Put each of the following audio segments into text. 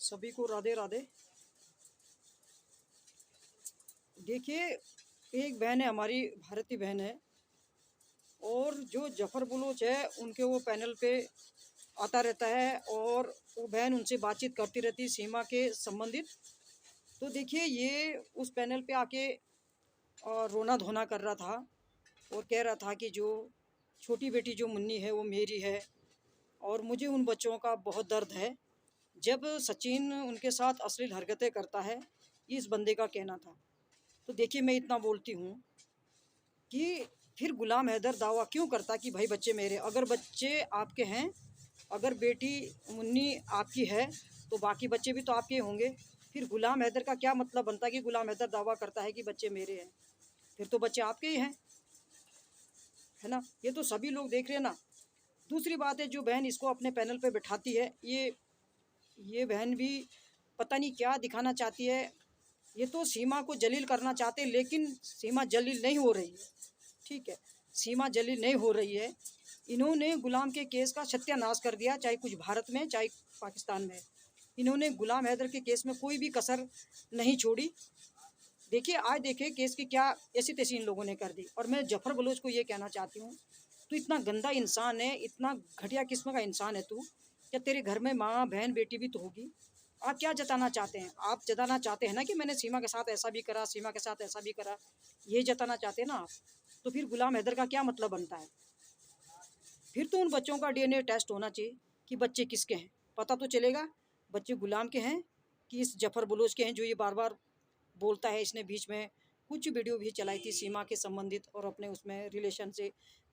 सभी को राधे राधे। देखिए, एक बहन है हमारी, भारतीय बहन है, और जो जफ़र बलोच है उनके वो पैनल पे आता रहता है और वो बहन उनसे बातचीत करती रहती है सीमा के संबंधित। तो देखिए, ये उस पैनल पे आके रोना धोना कर रहा था और कह रहा था कि जो छोटी बेटी जो मुन्नी है वो मेरी है और मुझे उन बच्चों का बहुत दर्द है। जब सचिन उनके साथ अश्लील हरकतें करता है, इस बंदे का कहना था। तो देखिए, मैं इतना बोलती हूँ कि फिर गुलाम हैदर दावा क्यों करता कि भाई बच्चे मेरे, अगर बच्चे आपके हैं, अगर बेटी मुन्नी आपकी है तो बाकी बच्चे भी तो आपके होंगे। फिर गुलाम हैदर का क्या मतलब बनता कि गुलाम हैदर दावा करता है कि बच्चे मेरे हैं, फिर तो बच्चे आपके ही हैं, है ना। ये तो सभी लोग देख रहे हैं ना। दूसरी बात है, जो बहन इसको अपने पैनल पे बिठाती है, ये बहन भी पता नहीं क्या दिखाना चाहती है। ये तो सीमा को जलील करना चाहते हैं, लेकिन सीमा जलील नहीं हो रही है। ठीक है, सीमा जलील नहीं हो रही है। इन्होंने गुलाम के केस का सत्यानाश कर दिया, चाहे कुछ भारत में चाहे पाकिस्तान में। इन्होंने गुलाम हैदर के केस में कोई भी कसर नहीं छोड़ी। देखिए, आज देखिए केस की क्या ऐसी तैसी इन लोगों ने कर दी। और मैं जफ़र बलोच को ये कहना चाहती हूँ, तू इतना गंदा इंसान है, इतना घटिया किस्म का इंसान है तू। क्या तेरे घर में माँ बहन बेटी भी तो होगी? आप क्या जताना चाहते हैं? आप जताना चाहते हैं ना कि मैंने सीमा के साथ ऐसा भी करा, सीमा के साथ ऐसा भी करा, ये जताना चाहते हैं ना आप। तो फिर गुलाम हैदर का क्या मतलब बनता है? फिर तो उन बच्चों का डीएनए टेस्ट होना चाहिए कि बच्चे किसके हैं, पता तो चलेगा बच्चे गुलाम के हैं कि इस जफ़र बलोच के हैं, जो ये बार बार बोलता है। इसने बीच में कुछ वीडियो भी चलाई थी सीमा के संबंधित और अपने उसमें रिलेशन से,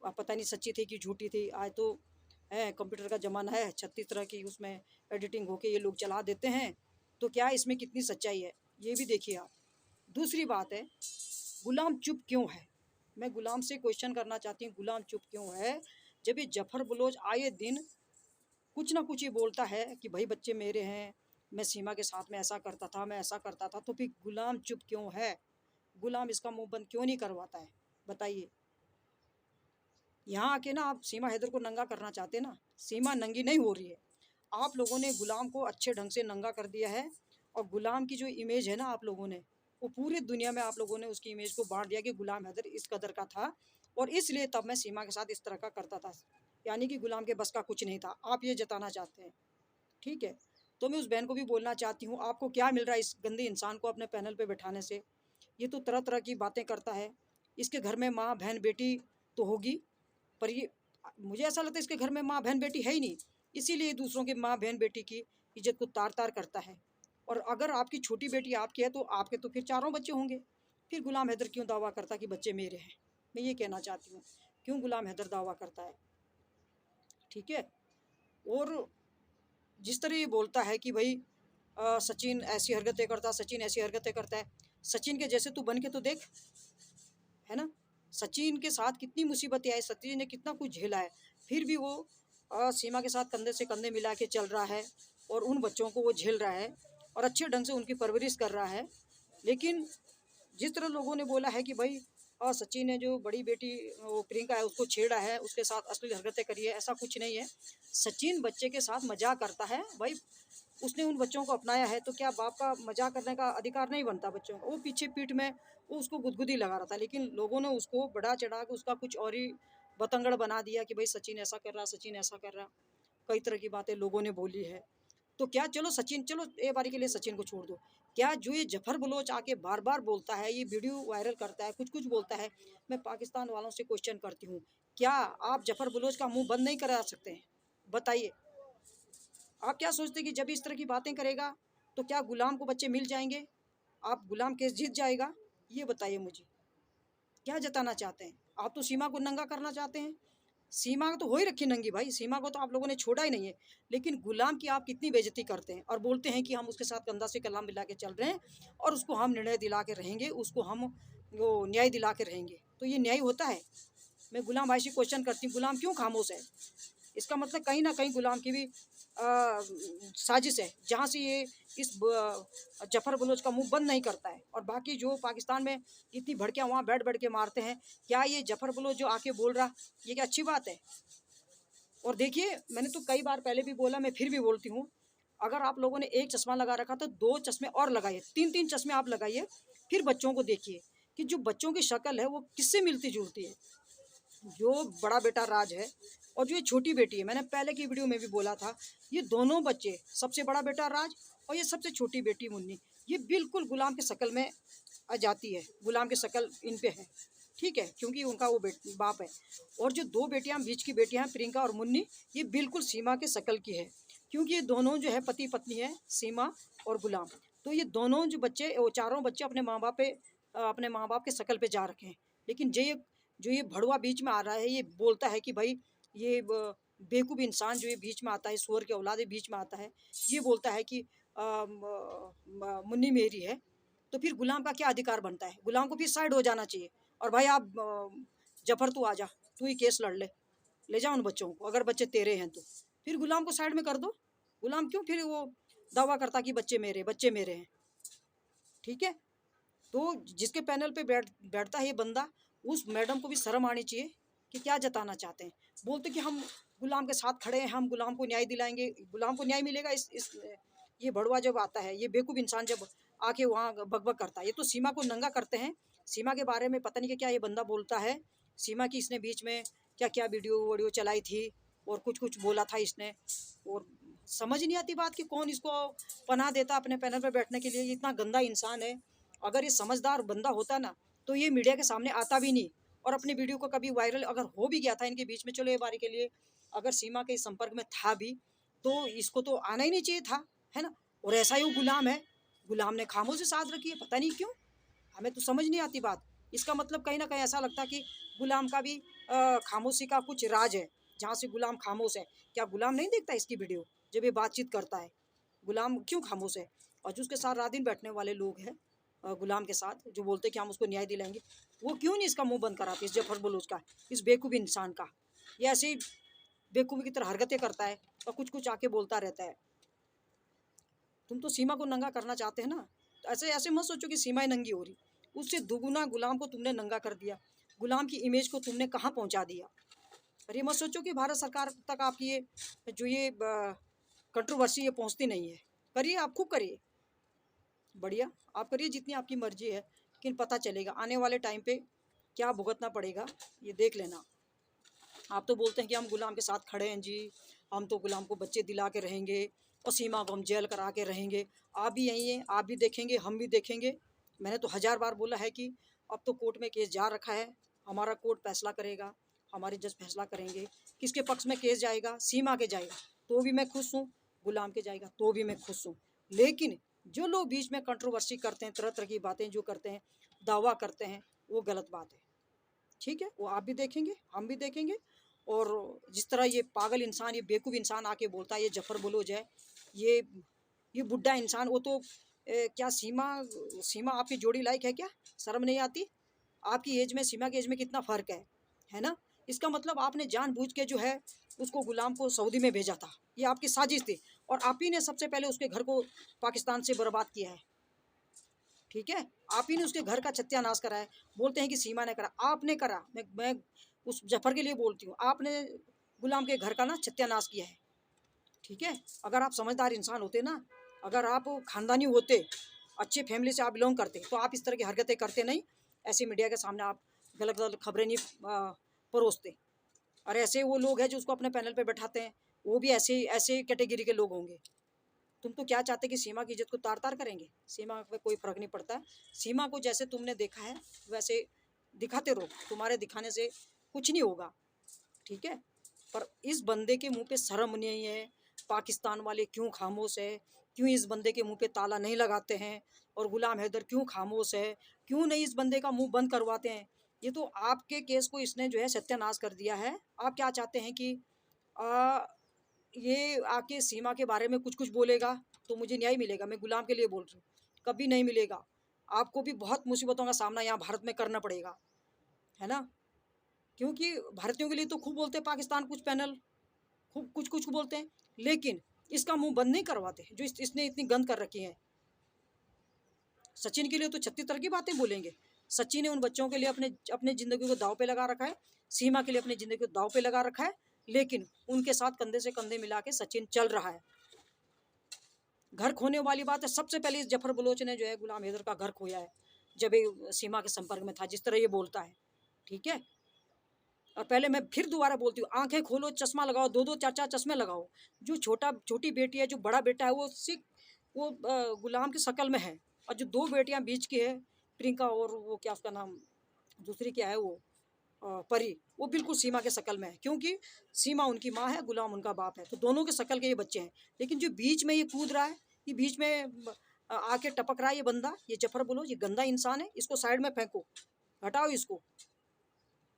पता नहीं सच्ची थी कि झूठी थी। आज तो है कंप्यूटर का ज़माना है, 36 तरह की उसमें एडिटिंग होके ये लोग चला देते हैं। तो क्या इसमें कितनी सच्चाई है, ये भी देखिए आप। दूसरी बात है, गुलाम चुप क्यों है? मैं गुलाम से क्वेश्चन करना चाहती हूँ, गुलाम चुप क्यों है? जब ये जफ़र बलोच आए दिन कुछ ना कुछ ये बोलता है कि भाई बच्चे मेरे हैं, मैं सीमा के साथ में ऐसा करता था, मैं ऐसा करता था, तो फिर गुलाम चुप क्यों है? गुलाम इसका मुंह बंद क्यों नहीं करवाता है? बताइए। यहाँ आके ना आप सीमा हैदर को नंगा करना चाहते हैं ना, सीमा नंगी नहीं हो रही है। आप लोगों ने गुलाम को अच्छे ढंग से नंगा कर दिया है और गुलाम की जो इमेज है ना आप लोगों ने, वो पूरी दुनिया में आप लोगों ने उसकी इमेज को बांट दिया कि गुलाम हैदर इस कदर का था और इसलिए तब मैं सीमा के साथ इस तरह का करता था। यानी कि गुलाम के बस का कुछ नहीं था, आप ये जताना चाहते हैं। ठीक है, तो मैं उस बहन को भी बोलना चाहती हूँ, आपको क्या मिल रहा है इस गंदे इंसान को अपने पैनल पे बैठाने से? ये तो तरह तरह की बातें करता है। इसके घर में माँ बहन बेटी तो होगी, पर ये, मुझे ऐसा लगता है इसके घर में माँ बहन बेटी है ही नहीं, इसीलिए दूसरों के माँ बहन बेटी की इज्जत को तार तार करता है। और अगर आपकी छोटी बेटी आपकी है तो आपके तो फिर चारों बच्चे होंगे। फिर गुलाम हैदर क्यों दावा करता कि बच्चे मेरे हैं? मैं ये कहना चाहती हूँ, क्यों गुलाम हैदर दावा करता है? ठीक है। और जिस तरह ये बोलता है कि भाई सचिन ऐसी हरकतें करता, सचिन ऐसी हरकतें करता है, सचिन के जैसे तू बन के तो देख, है ना। सचिन के साथ कितनी मुसीबतें आई, सचिन ने कितना कुछ झेला है, फिर भी वो सीमा के साथ कंधे से कंधे मिला के चल रहा है और उन बच्चों को वो झेल रहा है और अच्छे ढंग से उनकी परवरिश कर रहा है। लेकिन जिस तरह लोगों ने बोला है कि भाई सचिन ने जो बड़ी बेटी वो प्रियंका है उसको छेड़ा है, उसके साथ अश्लील हरकतें करी है, ऐसा कुछ नहीं है। सचिन बच्चे के साथ मजाक करता है भाई, उसने उन बच्चों को अपनाया है, तो क्या बाप का मजाक करने का अधिकार नहीं बनता बच्चों का? वो पीछे पीठ में वो उसको गुदगुदी लगा रहा था, लेकिन लोगों ने उसको बढ़ा चढ़ा के उसका कुछ और ही बतंगड़ बना दिया कि भाई सचिन ऐसा कर रहा, सचिन ऐसा कर रहा। कई तरह की बातें लोगों ने बोली है। तो क्या, चलो सचिन, चलो एक बारी के लिए सचिन को छोड़ दो, क्या जो ये जफ़र बलोच आके बार बार बोलता है, ये वीडियो वायरल करता है, कुछ कुछ बोलता है, मैं पाकिस्तान वालों से क्वेश्चन करती हूँ, क्या आप जफ़र बलोच का मुंह बंद नहीं करा सकते हैं? बताइए। आप क्या सोचते हैं कि जब इस तरह की बातें करेगा तो क्या गुलाम को बच्चे मिल जाएंगे? आप गुलाम केस जीत जाएगा? ये बताइए मुझे, क्या जताना चाहते हैं? आप तो सीमा को नंगा करना चाहते हैं। सीमा तो हो ही रखी नंगी भाई, सीमा को तो आप लोगों ने छोड़ा ही नहीं है। लेकिन गुलाम की आप कितनी बेइज्जती करते हैं और बोलते हैं कि हम उसके साथ कंधा से कलाम मिला के चल रहे हैं और उसको हम निर्णय दिला के रहेंगे, उसको हम वो न्याय दिला के रहेंगे। तो ये न्याय होता है? मैं गुलाम भाई से क्वेश्चन करती हूँ, गुलाम क्यों खामोश है? इसका मतलब कहीं ना कहीं गुलाम की भी साजिश है, जहाँ से ये इस जफ़र बलोच का मुंह बंद नहीं करता है। और बाकी जो पाकिस्तान में इतनी भड़कियाँ वहाँ बैठ बैठ के मारते हैं, क्या ये जफ़र बलोच जो आके बोल रहा, ये क्या अच्छी बात है? और देखिए, मैंने तो कई बार पहले भी बोला, मैं फिर भी बोलती हूँ, अगर आप लोगों ने एक चश्मा लगा रखा तो 2 चश्मे और लगाइए, 3-3 चश्मे आप लगाइए। फिर बच्चों को देखिए कि जो बच्चों की शक्ल है वो किससे मिलती-जुलती है। जो बड़ा बेटा राज है और जो ये छोटी बेटी है, मैंने पहले की वीडियो में भी बोला था, ये दोनों बच्चे, सबसे बड़ा बेटा राज और ये सबसे छोटी बेटी मुन्नी, ये बिल्कुल गुलाम की शक्ल में आ जाती है। गुलाम की शक्ल इन पे है, ठीक है, क्योंकि उनका वो बाप है। और जो 2 बेटियां बीच की बेटियां प्रियंका और मुन्नी, ये बिल्कुल सीमा के शक्ल की है, क्योंकि ये दोनों जो है पति पत्नी है, सीमा और गुलाम। तो ये दोनों जो बच्चे, वो चारों बच्चे अपने माँ बाप पे, अपने माँ बाप के शक्ल पे जा रखे हैं। लेकिन जो ये भड़वा बीच में आ रहा है, ये बोलता है कि भाई ये बेवकूफ़ इंसान जो ये बीच में आता है, सुअर के औलाद बीच में आता है, ये बोलता है कि मुन्नी मेरी है। तो फिर गुलाम का क्या अधिकार बनता है? गुलाम को फिर साइड हो जाना चाहिए और भाई आप जफर तू आ जा, तू ही केस लड़ ले, ले जा उन बच्चों को, अगर बच्चे तेरे हैं तो। फिर गुलाम को साइड में कर दो। गुलाम क्यों फिर वो दावा करता कि बच्चे मेरे हैं, ठीक है। तो जिसके पैनल पे बैठता है ये बंदा, उस मैडम को भी शर्म आनी चाहिए कि क्या जताना चाहते हैं। बोलते कि हम गुलाम के साथ खड़े हैं, हम गुलाम को न्याय दिलाएंगे। गुलाम को न्याय मिलेगा इस ये भड़वा जब आता है, ये बेवकूफ़ इंसान जब आके वहाँ बकबक करता है। ये तो सीमा को नंगा करते हैं। सीमा के बारे में पता नहीं कि क्या ये बंदा बोलता है। सीमा की इसने बीच में क्या क्या वीडियो चलाई थी और कुछ कुछ बोला था इसने, और समझ नहीं आती बात कि कौन इसको पनाह देता अपने पैनल पर बैठने के लिए। ये इतना गंदा इंसान है। अगर ये समझदार बंदा होता ना तो ये मीडिया के सामने आता भी नहीं और अपनी वीडियो को कभी वायरल अगर हो भी गया था इनके बीच में, चलो ये बारी के लिए अगर सीमा के संपर्क में था भी तो इसको तो आना ही नहीं चाहिए था, है ना। और ऐसा ही वो गुलाम है, गुलाम ने खामोशी साध रखी है, पता नहीं क्यों, हमें तो समझ नहीं आती बात। इसका मतलब कहीं ना कहीं ऐसा लगता है कि गुलाम का भी खामोशी का कुछ राज है, जहाँ से गुलाम खामोश है। क्या गुलाम नहीं देखता इसकी वीडियो जब ये बातचीत करता है? गुलाम क्यों खामोश है? और जो उसके साथ रात दिन बैठने वाले लोग हैं गुलाम के साथ, जो बोलते कि हम उसको न्याय दिलाएंगे, वो क्यों नहीं इसका मुंह बंद कराते, इस जफर बलूच का, इस बेवकूफ़ इंसान का। ये ऐसे ही बेवकूफ़ी की तरह हरकतें करता है और कुछ कुछ आके बोलता रहता है। तुम तो सीमा को नंगा करना चाहते हैं ना, तो ऐसे ऐसे मत सोचो कि सीमा ही नंगी हो रही, उससे दुगुना गुलाम को तुमने नंगा कर दिया। गुलाम की इमेज को तुमने कहाँ पहुँचा दिया। और ये मत सोचो कि भारत सरकार तक आपकी ये जो ये कंट्रोवर्सी ये पहुँचती नहीं है। करिए, आप खूब करिए, बढ़िया आप करिए, जितनी आपकी मर्जी है। लेकिन पता चलेगा आने वाले टाइम पे क्या भुगतना पड़ेगा, ये देख लेना। आप तो बोलते हैं कि हम गुलाम के साथ खड़े हैं जी, हम तो गुलाम को बच्चे दिला के रहेंगे और सीमा को हम जेल करा के रहेंगे। आप भी यही हैं, आप भी देखेंगे, हम भी देखेंगे। मैंने तो 1000 बार बोला है कि अब तो कोर्ट में केस जा रखा है, हमारा कोर्ट फैसला करेगा, हमारे जज फैसला करेंगे। किसके पक्ष में केस जाएगा? सीमा के जाएगा तो भी मैं खुश हूँ, गुलाम के जाएगा तो भी मैं खुश हूँ। लेकिन जो लोग बीच में कंट्रोवर्सी करते हैं, तरह तरह की बातें जो करते हैं, दावा करते हैं, वो गलत बात है, ठीक है। वो आप भी देखेंगे, हम भी देखेंगे। और जिस तरह ये पागल इंसान, ये बेवकूफ़ इंसान आके बोलता है, ये जफर बलोच है, ये ये बुड्ढा इंसान, वो तो क्या सीमा सीमा आपकी जोड़ी लायक है क्या? शर्म नहीं आती? आपकी एज में सीमा की एज में कितना फ़र्क है ना। इसका मतलब आपने जानबूझ के जो है उसको गुलाम को सऊदी में भेजा था, ये आपकी साजिश थी। और आप ही ने सबसे पहले उसके घर को पाकिस्तान से बर्बाद किया है, ठीक है। आप ही ने उसके घर का सत्यानाश करा है। बोलते हैं कि सीमा ने करा, आपने करा। मैं उस जफर के लिए बोलती हूँ, आपने गुलाम के घर का ना सत्यानाश किया है, ठीक है। अगर आप समझदार इंसान होते ना, अगर आप खानदानी होते, अच्छे फैमिली से आप बिलोंग करते, तो आप इस तरह की हरकतें करते नहीं। ऐसे मीडिया के सामने आप गलत गलत खबरें नहीं परोसते। और ऐसे वो लोग हैं जो उसको अपने पैनल पे बैठाते हैं, वो भी ऐसे ऐसे कैटेगरी के लोग होंगे। तुम तो क्या चाहते कि सीमा की इज्जत को तार तार करेंगे? सीमा पे कोई फर्क नहीं पड़ता है। सीमा को जैसे तुमने देखा है वैसे दिखाते रहो, तुम्हारे दिखाने से कुछ नहीं होगा, ठीक है। पर इस बंदे के मुंह पे शर्म नहीं है? पाकिस्तान वाले क्यों खामोश है? क्यों इस बंदे के मुंह पे ताला नहीं लगाते हैं? और गुलाम हैदर क्यों खामोश है? क्यों नहीं इस बंदे का मुंह बंद करवाते हैं? ये तो आपके केस को इसने जो है सत्यानाश कर दिया है। आप क्या चाहते हैं कि आ, ये आके सीमा के बारे में कुछ कुछ बोलेगा तो मुझे न्याय मिलेगा? मैं गुलाम के लिए बोल रही हूँ, कभी नहीं मिलेगा। आपको भी बहुत मुसीबतों का सामना यहाँ भारत में करना पड़ेगा, है ना। क्योंकि भारतीयों के लिए तो खूब बोलते हैं पाकिस्तान, कुछ पैनल खूब कुछ कुछ बोलते हैं, लेकिन इसका मुंह बंद नहीं करवाते जो इसने इतनी गंद कर रखी है। सचिन के लिए तो 36 तरह की बातें बोलेंगे। सचिन ने उन बच्चों के लिए अपने अपने ज़िंदगी को दाव पे लगा रखा है, सीमा के लिए अपनी ज़िंदगी को दाव पे लगा रखा है, लेकिन उनके साथ कंधे से कंधे मिला के सचिन चल रहा है। घर खोने वाली बात है, सबसे पहले इस जफर बलोच ने जो है गुलाम हैदर का घर खोया है, जब ये सीमा के संपर्क में था, जिस तरह ये बोलता है। ठीक है। और पहले मैं फिर दोबारा बोलती हूँ, आंखें खोलो, चश्मा लगाओ, दो दो चार चार चश्मे लगाओ। जो छोटी बेटी है, जो बड़ा बेटा है, वो सिख वो गुलाम की शक्ल में है, और जो दो बेटियां बीच की है, प्रियंका और वो क्या उसका नाम, दूसरी क्या है वो, परी, वो बिल्कुल सीमा के शक्ल में है, क्योंकि सीमा उनकी माँ है, गुलाम उनका बाप है, तो दोनों के शक्ल के ये बच्चे हैं। लेकिन जो बीच में ये कूद रहा है, ये बीच में आके टपक रहा है, ये बंदा, ये जफर बलोच, ये गंदा इंसान है, इसको साइड में फेंको, हटाओ इसको।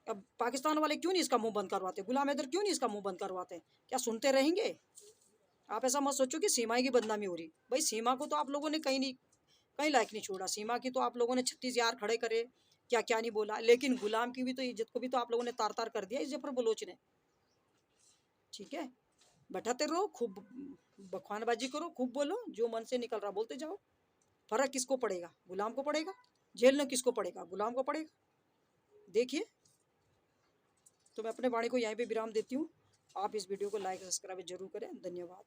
अब पाकिस्तान वाले क्यों नहीं इसका मुंह बंद करवाते, गुलाम हैदर क्यों नहीं इसका मुंह बंद करवाते, क्या सुनते रहेंगे? आप ऐसा मत सोचो कि सीमा की बदनामी हो रही, भाई सीमा को तो आप लोगों ने कहीं लायक नहीं छोड़ा, सीमा की तो आप लोगों ने 36 यार खड़े करे, क्या क्या नहीं बोला, लेकिन गुलाम की भी तो इज्जत को भी तो आप लोगों ने तार तार कर दिया इस जफर बलोच ने। ठीक है, बैठाते रहो, खूब बखवानबाजी करो, खूब बोलो, जो मन से निकल रहा बोलते जाओ। फर्क किसको पड़ेगा? गुलाम को पड़ेगा। जेल में किसको पड़ेगा? गुलाम को पड़ेगा। देखिए, तो मैं अपने वाणी को यहीं पे विराम देती हूँ। आप इस वीडियो को लाइक सब्सक्राइब जरूर करें। धन्यवाद।